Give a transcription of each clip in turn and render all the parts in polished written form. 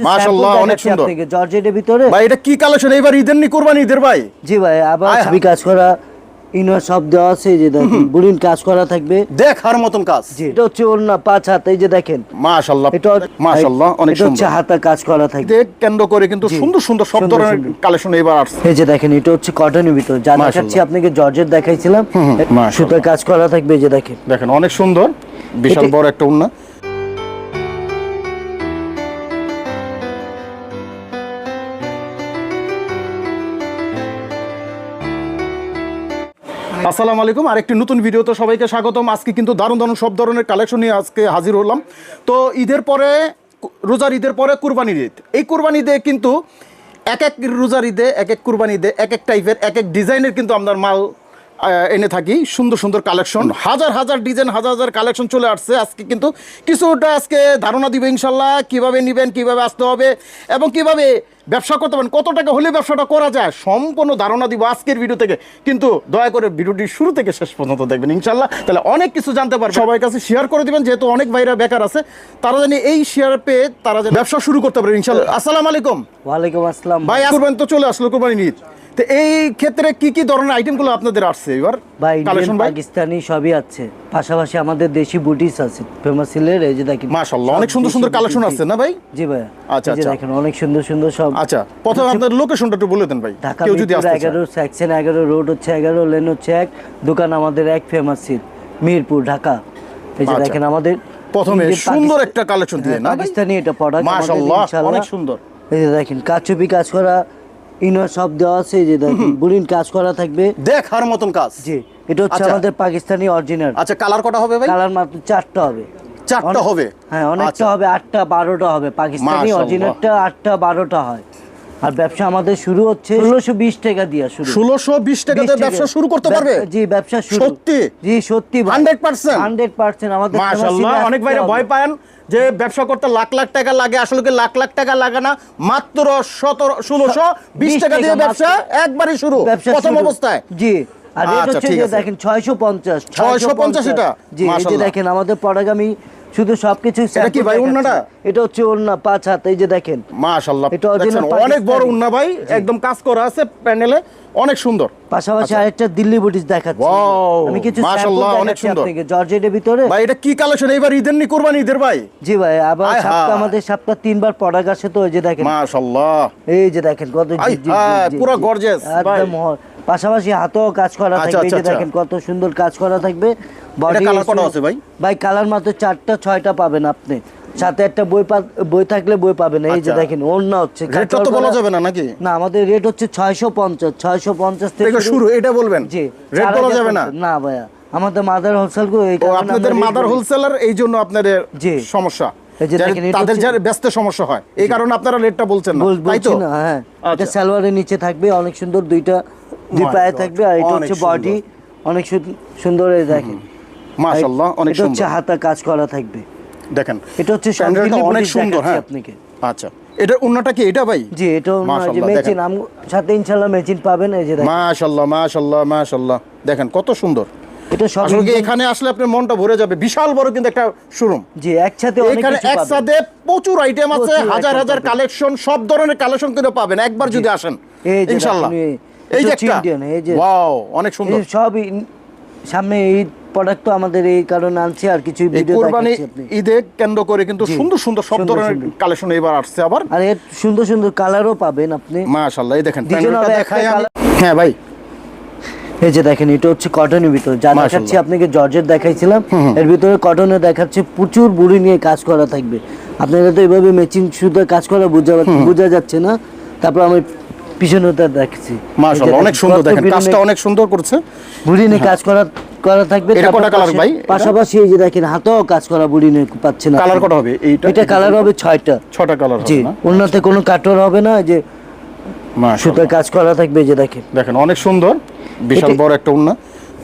মাশাআল্লাহ অনেক সুন্দর জর্জেটের ভিতরে ভাই। এটা কি কালেকশন এবার ঈদের নি কুরবানি ঈদের ভাই? জি ভাই, আবার ছবি কাজ করা ইনার সব দেওয়া আছে, যে দেখেন বুলিন কাজ করা থাকবে দেখার মতন কাজ। জি, এটা হচ্ছে ওড়না 5 হাত, এই যে দেখেন মাশাআল্লাহ, এটা মাশাআল্লাহ অনেক সুন্দর। এটা হচ্ছে হাতা কাজ করা থাকবে, দেখ কেন্দ্র করে কিন্তু সুন্দর সুন্দর সব ধরনের কালেকশন এবার আসছে। এই যে দেখেন এটা হচ্ছে কটনের ভিতর, যা দেখাচ্ছি আপনাকে জর্জেট দেখাইছিলাম, সুতার কাজ করা থাকবে। এই যে দেখেন দেখেন অনেক সুন্দর, বিশাল বড় একটা ওড়না। আসসালামু আলাইকুম, আরেকটি নতুন ভিডিওতে সবাইকে স্বাগতম। আজকে কিন্তু দারুণ দারুণ সব ধরনের কালেকশন নিয়ে আজকে হাজির হলাম। তো ঈদের পরে, রোজার ঈদের পরে কুরবানির ঈদ। এই কুরবানি ঈদে কিন্তু এক এক রোজার ঈদে, এক এক কুরবানি ঈদে এক এক টাইপের, এক এক ডিজাইনের কিন্তু আপনার মাল এনে থাকি। সুন্দর সুন্দর কালেকশন, হাজার হাজার ডিজাইন, হাজার হাজার কালেকশন চলে আসছে। আজকে কিন্তু কিছুটা আজকে ধারণা দিবে ইনশাল্লাহ, কীভাবে নেবেন, কীভাবে আসতে হবে এবং কীভাবে ব্যবসা করতে পারেন, কত টাকা হলে ব্যবসাটা করা যায়, সম্পূর্ণ ধারণা দিব আজকের ভিডিও থেকে। কিন্তু দয়া করে ভিডিওটি শুরু থেকে শেষ পর্যন্ত দেখবেন ইনশাল্লাহ, তাহলে অনেক কিছু জানতে পারবেন। সবার কাছে শেয়ার করে দিবেন, যেহেতু অনেক ভাইরা বেকার আছে, তারা জানি এই শেয়ার পেয়ে তারা যেন ব্যবসা শুরু করতে পারে ইনশাল্লাহ। আসসালামু আলাইকুম। ওয়ালাইকুম আসসালাম ভাই। কুরবানি তো চলে আসলো, কুরবানি ঈদ, তো এই ক্ষেত্রে কি কি ধরনের আইটেমগুলো আপনাদের আসছে এবার? ভাই ইন্ডিয়ান পাকিস্তানি সবই আছে, পাশাপাশি আমাদের দেশি বুটিস আছে ফেমাস সিলের। এই যে দেখেন মাশাআল্লাহ অনেক সুন্দর সুন্দর কালেকশন আছে না ভাই? জি ভাই। আচ্ছা আচ্ছা, দেখেন অনেক সুন্দর সুন্দর সব। আচ্ছা, প্রথমে আপনাদের লোকেশনটা একটু বলে দেন ভাই, কেউ যদি আসতে চায়। 11 সেকশন 11, রোড হচ্ছে 11, লেন হচ্ছে 1, দোকান আমাদের এক, ফেমাস সিল, মিরপুর, ঢাকা। এই যে দেখেন আমাদের প্রথমে সুন্দর একটা কালেকশন দিয়ে না পাকিস্তানি, এটা প্রোডাক্ট মাশাআল্লাহ অনেক সুন্দর। এই যে দেখেন কাচুপি কাজ করা ইনার সব দেওয়া আছে, যে দেখেন বুলিন কাজ করা থাকবে দেখার মতন কাজ। জি, এটা হচ্ছে আমাদের পাকিস্তানি অরিজিনাল। আচ্ছা, কালার কটা হবে ভাই? কালার মাত্র 4টা হবে। 4টা হবে? হ্যাঁ, অনেকটা হবে, 8টা 12টা হবে। পাকিস্তানি অরিজিনালটা 8টা 12টা হয়। আর ব্যবসা আমাদের শুরু হচ্ছে 1620 টাকা দিয়ে শুরু। 1620 টাকাতে ব্যবসা শুরু করতে পারবে? জি, ব্যবসা শুরু। সত্যি? জি সত্যি, 100% আমাদের মাশাআল্লাহ। অনেক ভাইরা ভয় পান যে ব্যবসা করতে লাখ লাখ টাকা লাগে, আসলে কি লাখ লাখ টাকা লাগে না, মাত্র 1620 টাকা দিয়ে ব্যবসা একবারই শুরু প্রথম অবস্থায়। জি, আর রেট হচ্ছে যে দেখেন 650 এটা। জি, এই যে দেখেন আমাদের পড়াগামী শুধু সবকিছু। এটা কি ভাই ওন্নাটা? এটা হচ্ছে ওন্না 5 হাত, এই যে দেখেন মাশাআল্লাহ, এটা অরিজিনাল অনেক বড় ওন্না ভাই, একদম কাজ করা আছে প্যানেলে, অনেক সুন্দর। পাশাপাশি আরেকটা দিল্লি বুটিস দেখাচ্ছি আমি, কিছু মাশাআল্লাহ অনেক সুন্দর আপনাকে জর্জেটের ভিতরে। ভাই এটা কি কালেকশন এবার ঈদের নি কুরবানি ঈদের ভাই? জি ভাই, আবার সপ্তাহে আমাদের সপ্তাহে 3 বার প্রোডাক্ট আসে, তো এই যে দেখেন মাশাআল্লাহ, এই যে দেখেন কত পুরো গর্জিয়াস একদম। পাশাপাশি হাতেও কাজ করা থাকবে, এই যে দেখেন কত সুন্দর কাজ করা থাকবে। বডি কালার কত আছে ভাই? ভাই কালার মাত্র 4টা 6টা পাবেন আপনি, সাথে একটা বই থাকলে বই পাবেন। এই যে দেখেন ওড়না হচ্ছে, রেটটা তো বলা যাবে না নাকি? না, আমাদের রেট হচ্ছে 650 থেকে শুরু, এটা বলবেন? জি, রেট বলা যাবে না? না ভাইয়া, আমাদের মাদার হোলসেল গো, এই কারণে আপনাদের মাদার হোলসেলার, এই জন্য আপনাদের সমস্যা, তাদের যার ব্যস্ত সমস্যা হয়, এই কারণে আপনারা রেটটা বলছেন না, তাই তো? হ্যাঁ, এটা সালোয়ারের নিচে থাকবে, অনেক সুন্দর, দুই পায়ে থাকবে, আর এটা হচ্ছে বডি অনেক সুন্দর। এই দেখেন মাশাআল্লাহ অনেক সুন্দর, এটা হচ্ছে হাতা কাজ করা থাকবে। দেখেন এটা হচ্ছে অনেক সুন্দর। হ্যাঁ আপনাকে, আচ্ছা এটার ওন্নাটা কি এটা ভাই? জি, এটা মেচিন সাথে ইনশাআল্লাহ মেচিন পাবেন। এই যে দেখেন মাশাআল্লাহ মাশাআল্লাহ মাশাআল্লাহ, দেখেন কত সুন্দর। এটা সব আসলে এখানে আসলে আপনার মনটা ভরে যাবে, বিশাল বড় কিন্তু একটা শোরুম। জি, একসাথে এখানে একসাথে প্রচুর আইটেম আছে, হাজার হাজার কালেকশন, সব ধরনের কালেকশন কিন্তু পাবেন একবার যদি আসেন ইনশাআল্লাহ। এই যে একটা ওয়াও অনেক সুন্দর, সব সামনে ঈদ প্রোডাক্ট তো আমাদের, এই কারণে আনছি। আর কিছু ভিডিও দেখাচ্ছি আপনি, ঈদে কেন্দ্র করে কিন্তু সুন্দর সুন্দর সব ধরনের কালেকশন এবার আসছে আবার, আর এর সুন্দর সুন্দর কালারও পাবেন আপনি। মাশাআল্লাহ, এই দেখেন প্যানেলটা দেখাই আমি। হ্যাঁ ভাই, এই যে দেখেন এটা হচ্ছে কটনের ভিতর, যা দেখাচ্ছি আপনাকে জর্জেট দেখাইছিলাম, এর ভিতরে কটনে দেখাচ্ছে, প্রচুর বুড়ি নিয়ে কাজ করা থাকবে। আপনারা তো এইভাবে মেচিং সুতো কাজ করা বোঝা যাচ্ছে না। তারপর আমি পিছনেটা দেখছি, মাশাআল্লাহ অনেক সুন্দর, দেখেন কাজটা অনেক সুন্দর করছে, বুড়ি নিয়ে কাজ করা থাকবে। এটা কত কালার ভাই? পাশাপাশি এই যে দেখেন হাতেও কাজ করা বুড়ি নিয়ে পাচ্ছেন। কালার কত হবে এইটা? এটা কালার হবে 6টা কালার হবে। জি, ওনাতে কোনো কাটর হবে না, যে সুতার কাজ করা থাকবে। যে দেখেন অনেক সুন্দর, বিশাল বড় একটা ওড়না।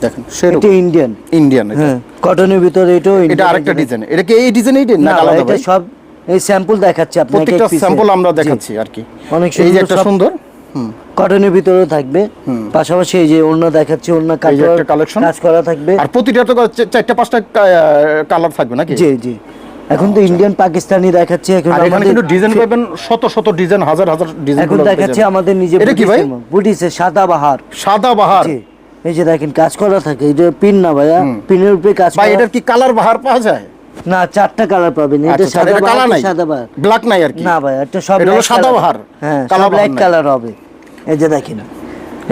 দেখেন সেটা ইন্ডিয়ান, হ্যাঁ, কটনের ভিতরে। এটা আরেকটা ডিজাইন, এটা কি এই ডিজাইন? এইটা না, আলাদা ভাই, এটা সব এই স্যাম্পল দেখাচ্ছি আপনাকে, প্রত্যেকটা স্যাম্পল আমরা দেখাচ্ছি আর কি। অনেক এই যে একটা সুন্দর কটনের ভিতরে থাকবে, পাশাপাশি এই যে ওড়না দেখাচ্ছি, ওড়না কাজ করা থাকবে, আর প্রতিটা তো 4টা 5টা কালার থাকবে নাকি? জি জি। এখন তো ইন্ডিয়ান পাকিস্তানি দেখাচ্ছে, এখন আর এখানে আমাদের কিন্তু ডিজাইন পাবেন শত শত ডিজাইন, হাজার হাজার ডিজাইন এখন দেখাচ্ছে আমাদের নিজে এটা কি ভাই? বুটিসের সাদাবাহার। সাদাবাহার, জি এই যে দেখেন কাজ করা থাকে, এই যে পিন না ভাইয়া, পিনের উপরে কাজ ভাই করা। এটার কি কালার বাহার পাওয়া যায়? না 4টা কালার পাবেন, এটা আচ্ছা, এটা কালার সাদাবাহার নাই, সাদাবাহার ব্ল্যাক নাই আর কি। না ভাই, এটা সব এটা হলো black সাদাবাহার, color। হ্যাঁ কালার সব ব্ল্যাক বাহার নাই। কালার হবে। এই যে দেখেন,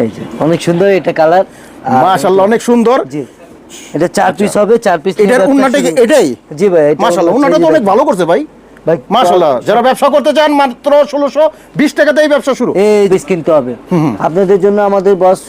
এই যে অনেক সুন্দর এটা কালার। মাশাআল্লাহ অনেক সুন্দর। জি এটা 4 পিস হবে, 4 পিস। এটার উন্নাটা কি এটাই? জি ভাই এটা মাশাআল্লাহ হচ্ছে উন্নাটা তো এই যে অনেক ভালো করছে ভাই। ভাই মাশাআল্লাহ, যারা ব্যবসা করতে চান মাত্র 1620 টাকাতেই ব্যবসা শুরু। এই পিস কিনতে হবে। আপনাদের জন্য আমাদের বস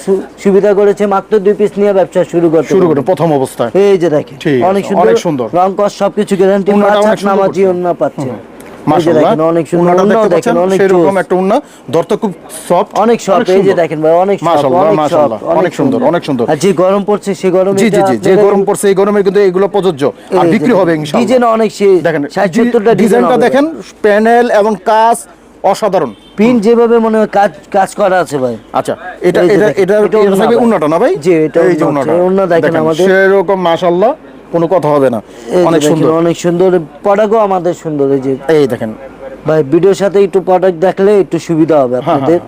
সুবিধা করেছে, মাত্র 2 পিস নিয়ে ব্যবসা শুরু করতে শুরু পারবেন। করে প্রথম অবস্থায়। এই যে দেখেন ঠিক অনেক আছে, সুন্দর, অনেক সুন্দর। রং কস সবকিছু গ্যারান্টি, উন্নাটা 5 অনেক হাত সুন্দর নামাজি করছে। উন্না পাচ্ছেন। এই যে মাশাআল্লাহ দেখেন অনেক সুন্দর উন্নাটা উন্নাও দেখতে দেখেন, পাচ্ছেন অনেক সেরকম জোস। একটা উন্না, ধরতে খুব সফট, অনেক সফট। এই যে দেখেন ভাই অনেক সফট, মাশাআল্লাহ অনেক মাশাআল্লাহ সফট, অনেক সুন্দর, অনেক সুন্দর। আর যে গরম পড়ছে সে গরমে জি জি এটা জি, যে আপনাদের- গরম পড়ছে এই গরমে কিন্তু এগুলো প্রযোজ্য আর এই যে বিক্রি হবে ইনশাআল্লাহ। ডিজাইন অনেক দেখেন 60-70টা ডিজাইন ডিজাইনটা দেখেন, প্যানেল এবং কাজ অসাধারণ। পিন যেভাবে মনে হয় কাজ করা আছে ভাই। আচ্ছা এটা এই যে এটা দেখেন, এটা এটা এটা উন্না থাকবে ভাই। উন্নাটা না ভাই? জি, এটা এই যে উন্না উন্নাটা, হচ্ছে। উন্না দেখেন আমাদের। সেরকম মাশাআল্লাহ কোনো কথা হবে না, এই যে অনেক দেখেন, সুন্দর। অনেক সুন্দর প্রোডাক্টও আমাদের সুন্দর। এই যে এই দেখেন ভাই ভিডিওর সাথে একটু প্রোডাক্ট দেখলে একটু সুবিধা হবে আপনাদের।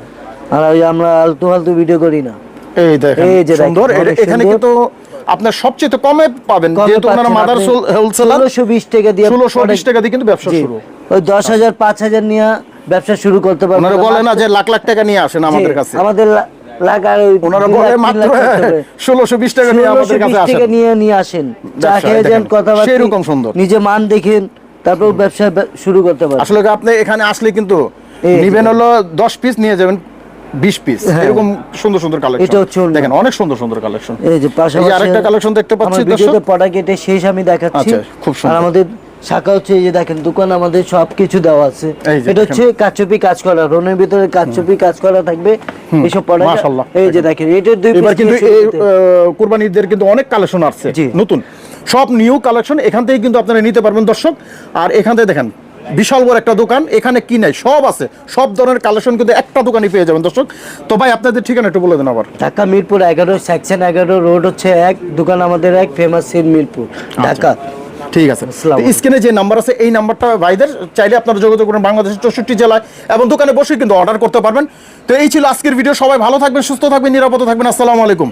আর ওই আমরা আলতু ফালতু ভিডিও করি না। এই দেখেন এই যে দেখেন, সুন্দর। অনেক এখানে সুন্দর। কিন্তু আপনার সবচেয়ে কমে পাবেন, কমে যেহেতু আপনারা পাচ্ছেন মাদার আপনি হোলসেলার। 1620 টাকা দিয়ে 1620 টাকা দিয়ে কিন্তু ব্যবসা জি, শুরু। ওই 10,000 5,000 নিয়ে ব্যবসা শুরু করতে পারবেন। ওনারা বলে না যে লাখ লাখ টাকা নিয়ে আসেন আমাদের কাছে, আমাদের লাগার ওই ওনারা 2 বলে লাখ, 3 মাত্র লাখ করতে হবে। 1620 টাকা নিয়ে আমাদের কাছে 1620 টাকা আসেন। নিয়ে আসেন, চা ব্যবসা, খেয়ে যান, দেখেন, কথাবার্তা সেরকম সুন্দর। নিজে মান দেখেন, তারপর ব্যবসা শুরু করতে পারবেন। আসলে আপনি এখানে আসলে কিন্তু এই যে নিবেন হলো 10 পিস নিয়ে যাবেন 20 পিস, হ্যাঁ। এরকম সুন্দর সুন্দর কালেকশন। এটা হচ্ছে অন্য। দেখেন অনেক সুন্দর সুন্দর কালেকশন। এই যে পাশাপাশি এই যে আরেকটা কালেকশন দেখতে পাচ্ছি আমার দর্শক। ভিডিওতে প্রোডাক্ট এটা শেষ আমি দেখাচ্ছি। আচ্ছা, খুব সুন্দর। আর আমাদের শাখা হচ্ছে এই যে দেখেন দোকান আমাদের সবকিছু দেওয়া আছে। এই যে এটা হচ্ছে কাচুপি কাজ করা, রনের ভিতরে কাচুপি কাজ করা থাকবে এইসব প্রোডাক্ট। মাশাআল্লাহ। এই যে দেখেন এটার 2 এবার পিস কিন্তু এই কুরবানি ঈদের কিন্তু অনেক কালেকশন আসছে জি। নতুন, সব নিউ কালেকশন এখান থেকে কিন্তু আপনারা নিতে পারবেন দর্শক। আর এখান থেকে দেখেন বিশাল বড় একটা দোকান, এখানে কি নাই সব আছে, সব ধরনের কালেকশন কিন্তু একটা দোকানে পেয়ে যাবেন দর্শক। তো ভাই আপনাদের ঠিকানা একটু বলে দেন আবার। ঢাকা মিরপুর 11 সেকশন 11 রোড হচ্ছে 1, দোকান আমাদের 1, ফেমাস সিন মিরপুর ঢাকা। ঠিক আছে, আসসালামু স্ক্রিনে যে নাম্বার আছে এই নাম্বারটা ভাইদের চাইলে আপনারা যোগাযোগ করুন বাংলাদেশের 64 জেলায়, এবং দোকানে বসে কিন্তু অর্ডার করতে পারবেন। তো এই ছিল আজকের ভিডিও। সবাই ভালো থাকবেন, সুস্থ থাকবেন, নিরাপদে থাকবেন। আসসালামু আলাইকুম।